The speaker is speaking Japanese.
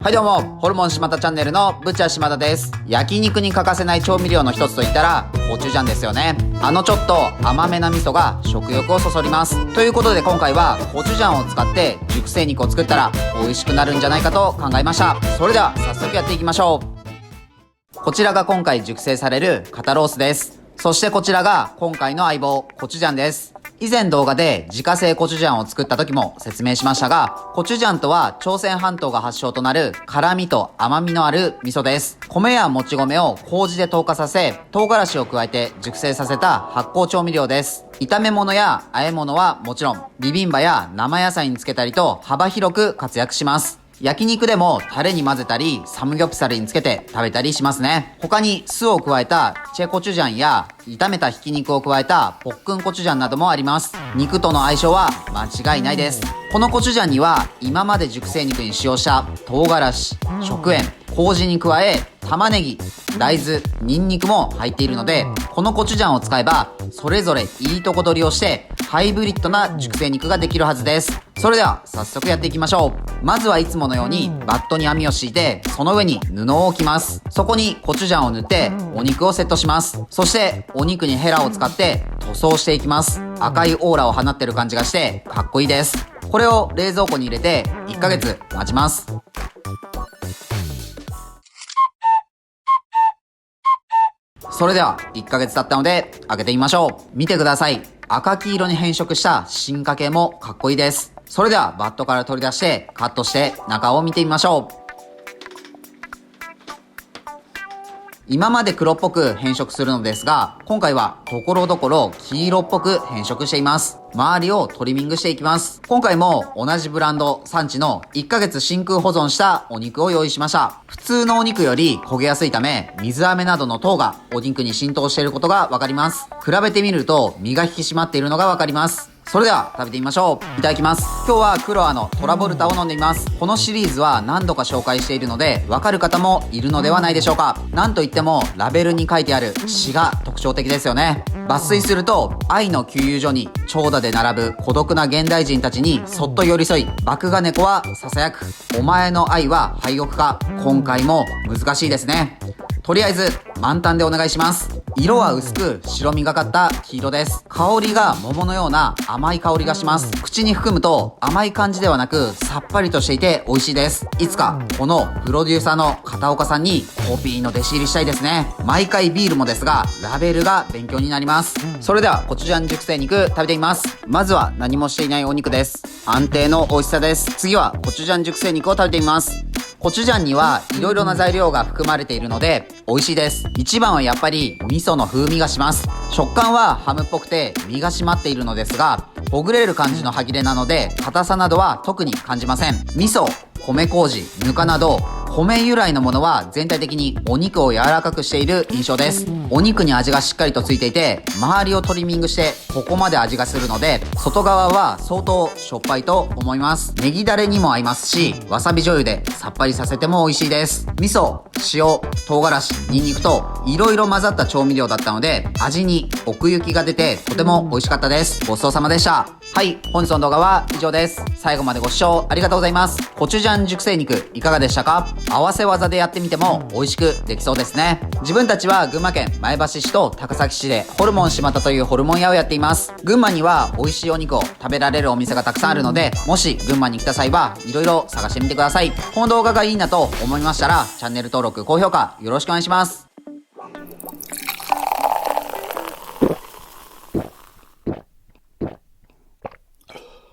はいどうも、ホルモン島田チャンネルのブッチャー島田です。焼肉に欠かせない調味料の一つといったら、コチュジャンですよね。ちょっと甘めな味噌が食欲をそそります。ということで今回はコチュジャンを使って熟成肉を作ったら美味しくなるんじゃないかと考えました。それでは早速やっていきましょう。こちらが今回熟成される肩ロースです。そしてこちらが今回の相棒、コチュジャンです。以前動画で自家製コチュジャンを作った時も説明しましたが、コチュジャンとは朝鮮半島が発祥となる辛味と甘みのある味噌です。米やもち米を麹で糖化させ、唐辛子を加えて熟成させた発酵調味料です。炒め物や和え物はもちろん、ビビンバや生野菜につけたりと幅広く活躍します。焼肉でもタレに混ぜたりサムギョプサルにつけて食べたりしますね。他に酢を加えたチェコチュジャンや炒めたひき肉を加えたポックンコチュジャンなどもあります。肉との相性は間違いないです。このコチュジャンには今まで熟成肉に使用した唐辛子、食塩、麹に加え玉ねぎ、大豆、ニンニクも入っているので、このコチュジャンを使えばそれぞれいいとこ取りをしてハイブリッドな熟成肉ができるはずです。それでは早速やっていきましょう。まずはいつものようにバットに網を敷いて、その上に布を置きます。そこにコチュジャンを塗ってお肉をセットします。そしてお肉にヘラを使って塗装していきます。赤いオーラを放ってる感じがしてかっこいいです。これを冷蔵庫に入れて1ヶ月待ちます。それでは1ヶ月経ったので開けてみましょう。見てください。赤黄色に変色した進化系もかっこいいです。それではバットから取り出してカットして中を見てみましょう。今まで黒っぽく変色するのですが、今回は所々黄色っぽく変色しています。周りをトリミングしていきます。今回も同じブランド産地の1ヶ月真空保存したお肉を用意しました。普通のお肉より焦げやすいため、水飴などの糖がお肉に浸透していることがわかります。比べてみると身が引き締まっているのがわかります。それでは食べてみましょう。いただきます。今日はクロアのトラボルタを飲んでみます。このシリーズは何度か紹介しているのでわかる方もいるのではないでしょうか。なんといってもラベルに書いてある詩が特徴的ですよね。抜粋すると、愛の給油所に長蛇で並ぶ孤独な現代人たちにそっと寄り添い、麦芽猫は囁く。お前の愛は廃屋か。今回も難しいですね。とりあえず満タンでお願いします。色は薄く白みがかった黄色です。香りが桃のような甘い香りがします。口に含むと甘い感じではなくさっぱりとしていて美味しいです。いつかこのプロデューサーの片岡さんにコピーの弟子入りしたいですね。毎回ビールもですがラベルが勉強になります。それではコチュジャン熟成肉食べてみます。まずは何もしていないお肉です。安定の美味しさです。次はコチュジャン熟成肉を食べてみます。コチュジャンにはいろいろな材料が含まれているので美味しいです。一番はやっぱり味噌の風味がします。食感はハムっぽくて身が締まっているのですが、ほぐれる感じの歯切れなので硬さなどは特に感じません。味噌、米麹、ぬかなど米由来のものは全体的にお肉を柔らかくしている印象です。お肉に味がしっかりとついていて、周りをトリミングしてここまで味がするので、外側は相当しょっぱいと思います。ネギダレにも合いますし、わさび醤油でさっぱりさせても美味しいです。味噌、塩、唐辛子、ニンニクといろいろ混ざった調味料だったので、味に奥行きが出てとても美味しかったです。ごちそうさまでした。はい、本日の動画は以上です。最後までご視聴ありがとうございます。コチュジャン熟成肉いかがでしたか？合わせ技でやってみても美味しくできそうですね。自分たちは群馬県前橋市と高崎市でホルモン島田というホルモン屋をやっています。群馬には美味しいお肉を食べられるお店がたくさんあるので、もし群馬に来た際はいろいろ探してみてください。この動画がいいなと思いましたらチャンネル登録、高評価よろしくお願いします。